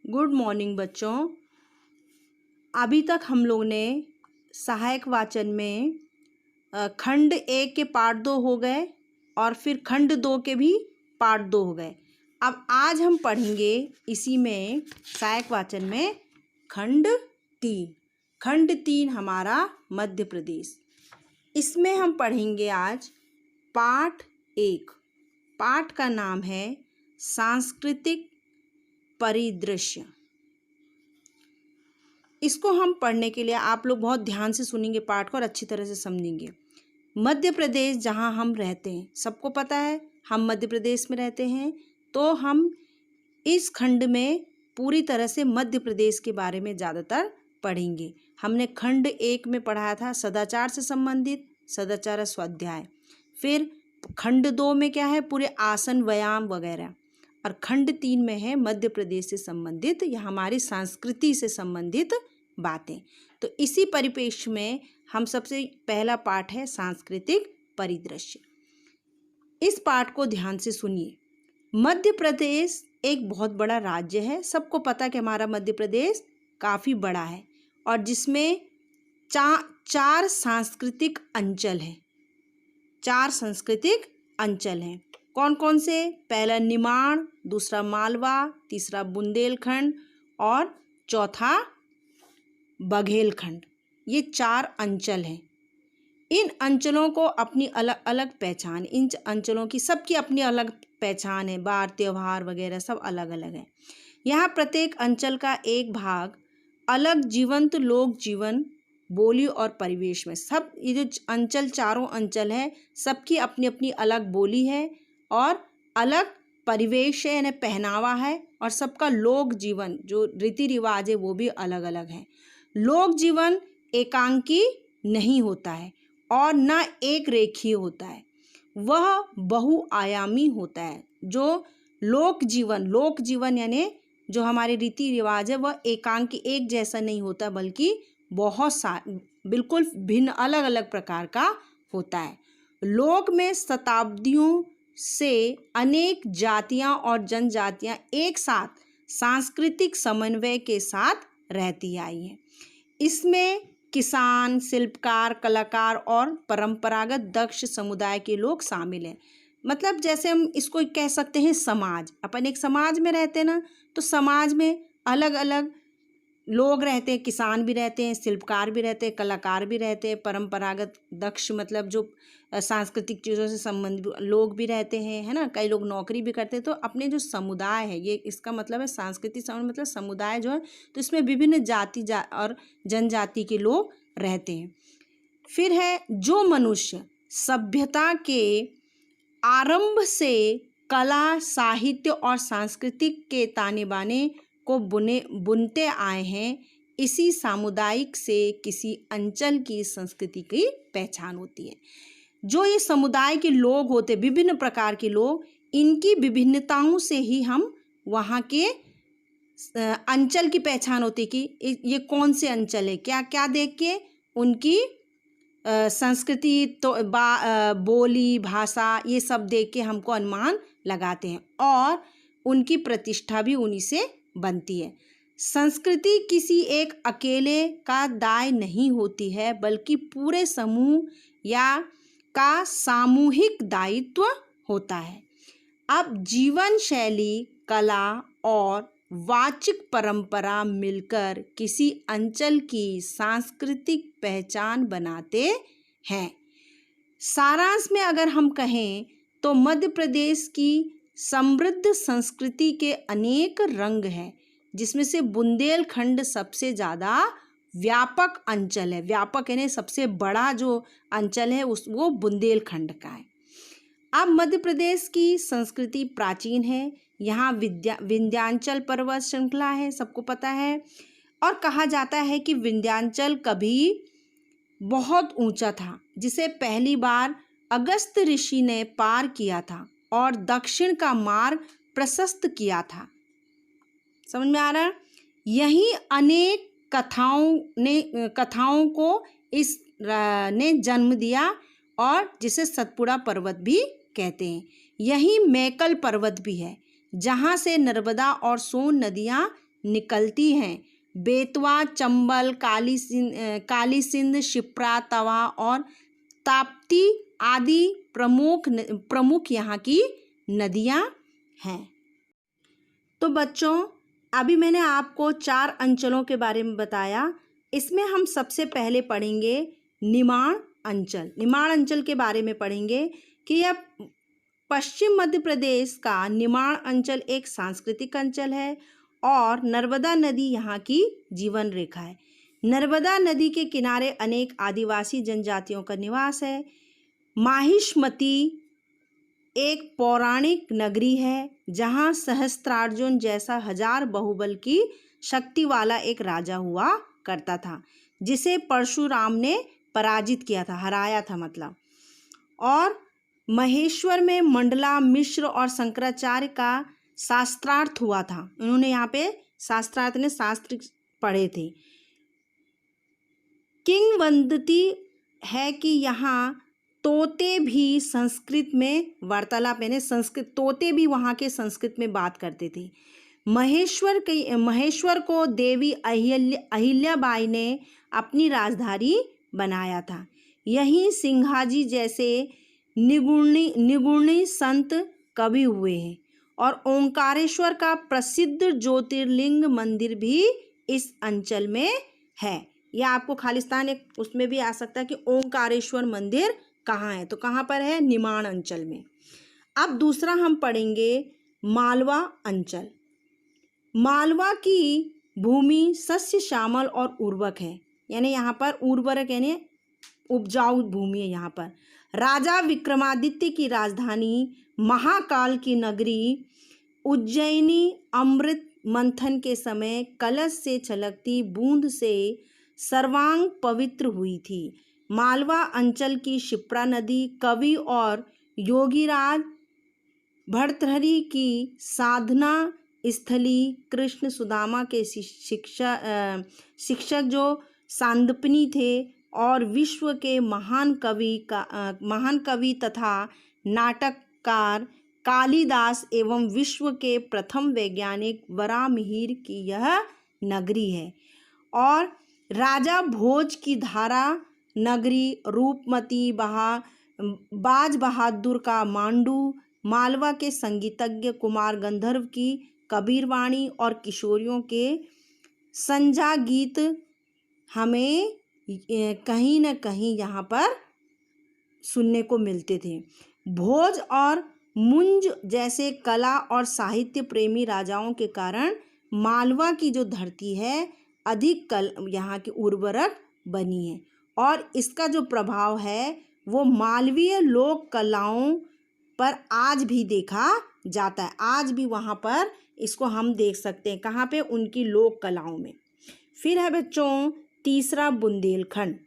Good morning बच्चों। अभी तक हम लोग ने सहायक वाचन में खंड 1 के पार्ट 2 हो गए और फिर खंड 2 के भी पार्ट 2 हो गए। अब आज हम पढ़ेंगे इसी में सहायक वाचन में खंड 3। खंड 3 हमारा मध्य प्रदेश। इसमें हम पढ़ेंगे आज पाठ 1। पाठ का नाम है सांस्कृतिक परिदृश्य। इसको हम पढ़ने के लिए आप लोग बहुत ध्यान से सुनेंगे पाठ को और अच्छी तरह से समझेंगे। मध्य प्रदेश जहाँ हम रहते हैं, सबको पता है हम मध्य प्रदेश में रहते हैं, तो हम इस खंड में पूरी तरह से मध्य प्रदेश के बारे में ज़्यादातर पढ़ेंगे। हमने खंड 1 में पढ़ाया था सदाचार से संबंधित सदाचार स्वाध्याय, फिर खंड 2 में क्या है पूरे आसन व्यायाम वगैरह, और खंड 3 में है मध्य प्रदेश से संबंधित या हमारी संस्कृति से संबंधित बातें। तो इसी परिप्रेक्ष्य में हम सबसे पहला पाठ है सांस्कृतिक परिदृश्य। इस पाठ को ध्यान से सुनिए। मध्य प्रदेश एक बहुत बड़ा राज्य है। सबको पता कि हमारा मध्य प्रदेश काफ़ी बड़ा है और जिसमें चार सांस्कृतिक अंचल हैं। 4 सांस्कृतिक अंचल हैं। कौन कौन से? पहला निमाड़, दूसरा मालवा, तीसरा बुंदेलखंड और चौथा बघेलखंड। ये 4 अंचल हैं। इन अंचलों को अपनी अलग अलग पहचान, इन अंचलों की सबकी अपनी अलग पहचान है। बार त्योहार वगैरह सब अलग अलग है। यहाँ प्रत्येक अंचल का एक भाग अलग जीवंत लोक जीवन, बोली और परिवेश में, सब ये जो अंचल 4 अंचल है सबकी अपनी अपनी अलग बोली है और अलग परिवेश है, यानी पहनावा है, और सबका लोक जीवन जो रीति रिवाज है वो भी अलग अलग है। लोक जीवन एकांकी नहीं होता है और न एक रेखीय होता है, वह बहुआयामी होता है। जो लोक जीवन यानी जो हमारे रीति रिवाज है वह एकांकी एक जैसा नहीं होता, बल्कि बिल्कुल भिन्न अलग अलग प्रकार का होता है। लोक में शताब्दियों से अनेक जातियां और जनजातियां एक साथ सांस्कृतिक समन्वय के साथ रहती आई हैं। इसमें किसान, शिल्पकार, कलाकार और परंपरागत दक्ष समुदाय के लोग शामिल हैं। मतलब जैसे हम इसको कह सकते हैं समाज। अपन एक समाज में रहते हैं ना, तो समाज में अलग अलग लोग रहते हैं। किसान भी रहते हैं, शिल्पकार भी रहते हैं, कलाकार भी रहते हैं, परंपरागत दक्ष मतलब जो सांस्कृतिक चीज़ों से संबंधित लोग भी रहते हैं, है ना। कई लोग नौकरी भी करते हैं। तो अपने जो समुदाय है, ये इसका मतलब है सांस्कृतिक समूह मतलब समुदाय जो है, तो इसमें विभिन्न जाति और जनजाति के लोग रहते हैं। फिर है जो मनुष्य सभ्यता के आरंभ से कला, साहित्य और सांस्कृतिक के ताने बाने को बुनते आए हैं, इसी सामुदायिक से किसी अंचल की संस्कृति की पहचान होती है। जो ये समुदाय के लोग होते, विभिन्न प्रकार के लोग, इनकी विभिन्नताओं से ही हम वहाँ के अंचल की पहचान होती कि ये कौन से अंचल है। क्या क्या देख के उनकी संस्कृति तो बोली, भाषा, ये सब देख के हमको अनुमान लगाते हैं और उनकी प्रतिष्ठा भी उन्हीं से बनती है। संस्कृति किसी एक अकेले का दाय नहीं होती है, बल्कि पूरे समूह या का सामूहिक दायित्व होता है। अब जीवन शैली, कला और वाचिक परंपरा मिलकर किसी अंचल की सांस्कृतिक पहचान बनाते हैं। सारांश में अगर हम कहें तो मध्य प्रदेश की समृद्ध संस्कृति के अनेक रंग हैं, जिसमें से बुंदेलखंड सबसे ज़्यादा व्यापक अंचल है। व्यापक यानी सबसे बड़ा जो अंचल है वो बुंदेलखंड का है। अब मध्य प्रदेश की संस्कृति प्राचीन है। यहाँ विंध्याचल पर्वत श्रृंखला है, सबको पता है, और कहा जाता है कि विंध्याचल कभी बहुत ऊंचा था, जिसे पहली बार अगस्त ऋषि ने पार किया था और दक्षिण का मार्ग प्रशस्त किया था। समझ में आ रहा है? यही अनेक कथाओं को इस ने जन्म दिया और जिसे सतपुड़ा पर्वत भी कहते हैं। यही मैकल पर्वत भी है, जहाँ से नर्मदा और सोन नदियाँ निकलती हैं। बेतवा, चंबल, काली सिंध, शिप्रा, तवा और ताप्ती आदि प्रमुख यहाँ की नदियाँ हैं। तो बच्चों, अभी मैंने आपको 4 अंचलों के बारे में बताया। इसमें हम सबसे पहले पढ़ेंगे निमाड़ अंचल। निमाड़ अंचल के बारे में पढ़ेंगे कि यह पश्चिम मध्य प्रदेश का निमाड़ अंचल एक सांस्कृतिक अंचल है और नर्मदा नदी यहाँ की जीवन रेखा है। नर्मदा नदी के किनारे अनेक आदिवासी जनजातियों का निवास है। माहिष्मती एक पौराणिक नगरी है जहाँ सहस्त्रार्जुन जैसा 1000 बाहुबल की शक्ति वाला एक राजा हुआ करता था, जिसे परशुराम ने पराजित किया था, हराया था मतलब। और महेश्वर में मंडला मिश्र और शंकराचार्य का शास्त्रार्थ हुआ था। उन्होंने यहाँ पे शास्त्रार्थ ने शास्त्र पढ़े थे। किंवदंती है कि यहाँ तोते भी संस्कृत में वार्तालाप, यानी संस्कृत, तोते भी वहाँ के संस्कृत में बात करते थे। महेश्वर को देवी अहिल्याबाई ने अपनी राजधानी बनाया था। यहीं सिंघाजी जैसे निगुणी संत कवि हुए हैं और ओंकारेश्वर का प्रसिद्ध ज्योतिर्लिंग मंदिर भी इस अंचल में है। यह आपको खालिस्तान एक उसमें भी आ सकता है कि ओंकारेश्वर मंदिर कहाँ है, तो कहाँ पर है? निमाड़ अंचल में। अब दूसरा हम पढ़ेंगे मालवा अंचल। मालवा की भूमि सस्य श्यामल और उर्वरक है, यानी यहाँ पर उर्वरक यानी उपजाऊ भूमि है। यहाँ पर राजा विक्रमादित्य की राजधानी, महाकाल की नगरी उज्जैनी अमृत मंथन के समय कलश से छलकती बूंद से सर्वांग पवित्र हुई थी। मालवा अंचल की शिप्रा नदी कवि और योगीराज भर्तृहरि की साधना स्थली, कृष्ण सुदामा के शिक्षक जो सांदपनी थे और विश्व के महान कवि तथा नाटककार कालिदास एवं विश्व के प्रथम वैज्ञानिक वराहमिहिर की यह नगरी है। और राजा भोज की धारा नगरी, रूपमती बाज बहादुर का मांडू, मालवा के संगीतज्ञ कुमार गंधर्व की कबीरवाणी और किशोरियों के संजा गीत हमें कहीं न कहीं यहाँ पर सुनने को मिलते थे। भोज और मुंज जैसे कला और साहित्य प्रेमी राजाओं के कारण मालवा की जो धरती है अधिक यहाँ की उर्वरक बनी है और इसका जो प्रभाव है वो मालवीय लोक कलाओं पर आज भी देखा जाता है। आज भी वहाँ पर इसको हम देख सकते हैं। कहाँ पे? उनकी लोक कलाओं में। फिर है बच्चों तीसरा बुंदेलखंड।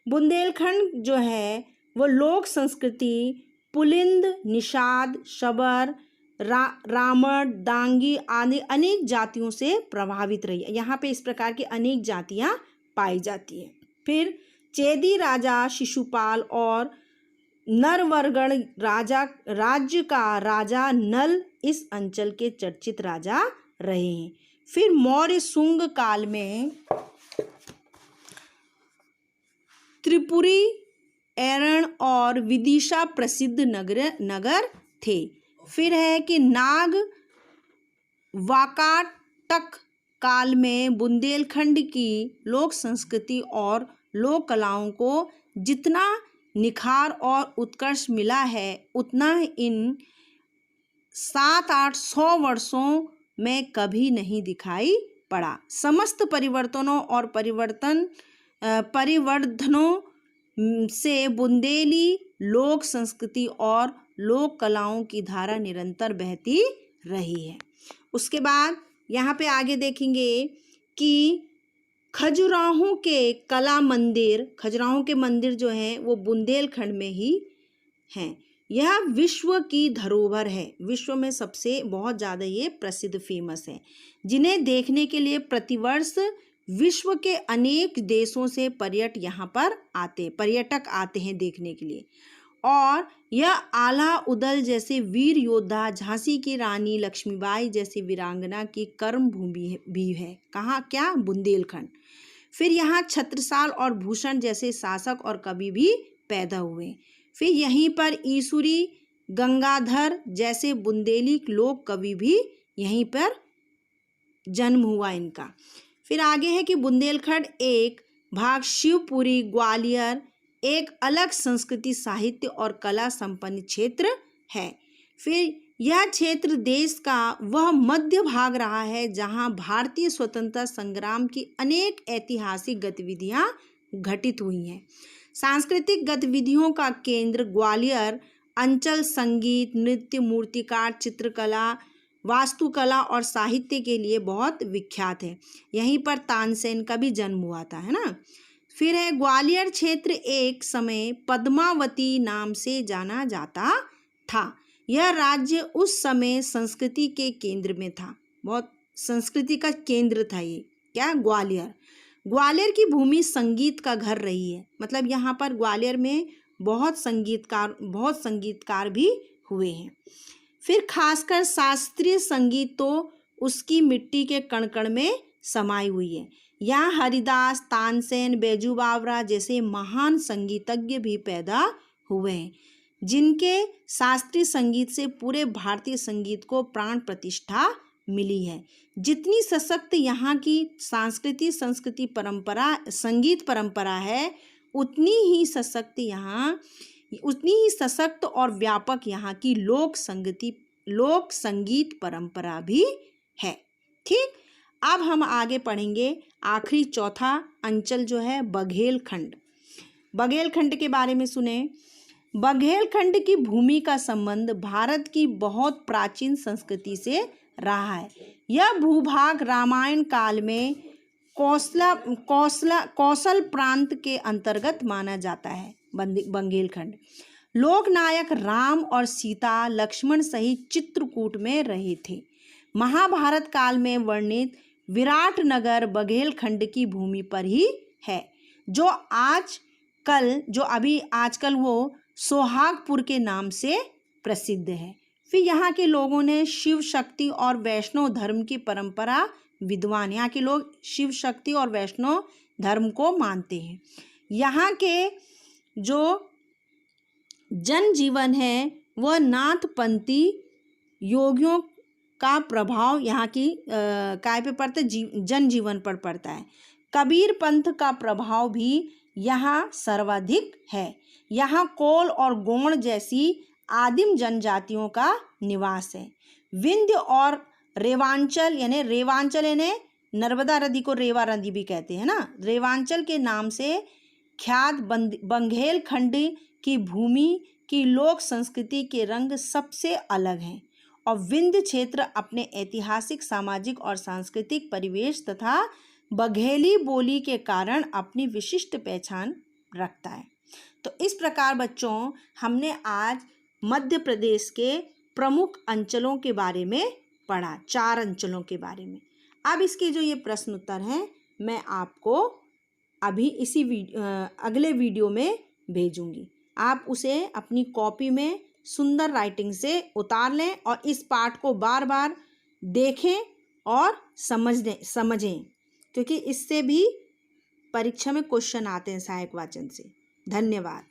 बुंदेलखंड जो है वो लोक संस्कृति पुलिंद, निषाद, शबर, रामड़, दांगी आदि अनेक जातियों से प्रभावित रही है। यहाँ पे इस प्रकार की अनेक जातियाँ पाई जाती है। फिर चेदी राजा शिशुपाल और नरवरगढ़ राज्य का राजा नल इस अंचल के चर्चित राजा रहे हैं। फिर मौर्य शुंग काल में त्रिपुरी, एरण और विदिशा प्रसिद्ध नगर थे। फिर है कि नाग वाकाटक काल में बुंदेलखंड की लोक संस्कृति और लोक कलाओं को जितना निखार और उत्कर्ष मिला है उतना इन 700-800 वर्षों में कभी नहीं दिखाई पड़ा। समस्त परिवर्तनों और परिवर्धनों से बुंदेली लोक संस्कृति और लोक कलाओं की धारा निरंतर बहती रही है। उसके बाद यहाँ पे आगे देखेंगे कि खजुराहो के कला मंदिर, खजुराहो के मंदिर जो हैं वो बुंदेलखंड में ही हैं। यह विश्व की धरोहर है, विश्व में सबसे बहुत ज़्यादा ये प्रसिद्ध फेमस है, जिन्हें देखने के लिए प्रतिवर्ष विश्व के अनेक देशों से पर्यटक आते हैं देखने के लिए। और यह आला उदल जैसे वीर योद्धा, झांसी की रानी लक्ष्मीबाई जैसी वीरांगना की कर्म भूमि भी है। कहाँ, क्या, बुंदेलखंड। फिर यहाँ छत्रसाल और भूषण जैसे शासक और कवि भी पैदा हुए। फिर यहीं पर ईसुरी गंगाधर जैसे बुंदेली लोक कवि भी यहीं पर जन्म हुआ इनका। फिर आगे है कि बुंदेलखंड एक भाग शिवपुरी ग्वालियर एक अलग संस्कृति, साहित्य और कला संपन्न क्षेत्र है। फिर यह क्षेत्र देश का वह मध्य भाग रहा है जहां भारतीय स्वतंत्रता संग्राम की अनेक ऐतिहासिक गतिविधियां घटित हुई हैं। सांस्कृतिक गतिविधियों का केंद्र ग्वालियर अंचल संगीत, नृत्य, मूर्तिकार, चित्रकला, वास्तुकला और साहित्य के लिए बहुत विख्यात है। यहीं पर तानसेन का भी जन्म हुआ था, है ना। फिर है ग्वालियर क्षेत्र एक समय पद्मावती नाम से जाना जाता था। यह राज्य उस समय संस्कृति के केंद्र में था, बहुत संस्कृति का केंद्र था ये, क्या, ग्वालियर। ग्वालियर की भूमि संगीत का घर रही है, मतलब यहाँ पर ग्वालियर में बहुत संगीतकार भी हुए हैं। फिर खासकर शास्त्रीय संगीत तो उसकी मिट्टी के कण कण में समाई हुई है। यहाँ हरिदास, तानसेन, बैजू बावरा जैसे महान संगीतज्ञ भी पैदा हुए हैं, जिनके शास्त्रीय संगीत से पूरे भारतीय संगीत को प्राण प्रतिष्ठा मिली है। जितनी सशक्त यहाँ की संस्कृति परंपरा, संगीत परंपरा है, उतनी ही सशक्त और व्यापक यहाँ की लोक संगीत परंपरा भी है। ठीक, अब हम आगे पढ़ेंगे आखिरी चौथा अंचल जो है बघेलखंड। बघेलखंड के बारे में सुने। बघेलखंड की भूमि का संबंध भारत की बहुत प्राचीन संस्कृति से रहा है। यह भूभाग रामायण काल में कौशल प्रांत के अंतर्गत माना जाता है। बघेलखंड लोकनायक राम और सीता, लक्ष्मण सहित चित्रकूट में रहे थे। महाभारत काल में वर्णित विराटनगर बघेलखंड की भूमि पर ही है, जो आजकल वो सोहागपुर के नाम से प्रसिद्ध है। फिर यहाँ के लोगों ने शिव शक्ति और वैष्णव धर्म की परंपरा विद्वान, यहाँ के लोग शिव शक्ति और वैष्णव धर्म को मानते हैं। यहाँ के जो जनजीवन है वह नाथपंथी योगियों का प्रभाव यहाँ की काय पे पड़ता है, जनजीवन पर पड़ता है। कबीर पंथ का प्रभाव भी यहाँ सर्वाधिक है। यहाँ कोल और गोंड जैसी आदिम जनजातियों का निवास है। विंध्य और रेवांचल यानी नर्मदा नदी को रेवा नदी भी कहते हैं ना, रेवांचल के नाम से ख्यात बघेलखंड की भूमि की लोक संस्कृति के रंग सबसे अलग हैं और विंध्य क्षेत्र अपने ऐतिहासिक, सामाजिक और सांस्कृतिक परिवेश तथा बघेली बोली के कारण अपनी विशिष्ट पहचान रखता है। तो इस प्रकार बच्चों हमने आज मध्य प्रदेश के प्रमुख अंचलों के बारे में पढ़ा, 4 अंचलों के बारे में। अब इसके जो ये प्रश्न उत्तर हैं मैं आपको अभी अगले वीडियो में भेजूंगी। आप उसे अपनी कॉपी में सुंदर राइटिंग से उतार लें और इस पाठ को बार बार देखें और समझें, क्योंकि इससे भी परीक्षा में क्वेश्चन आते हैं सहायक वाचन से। धन्यवाद।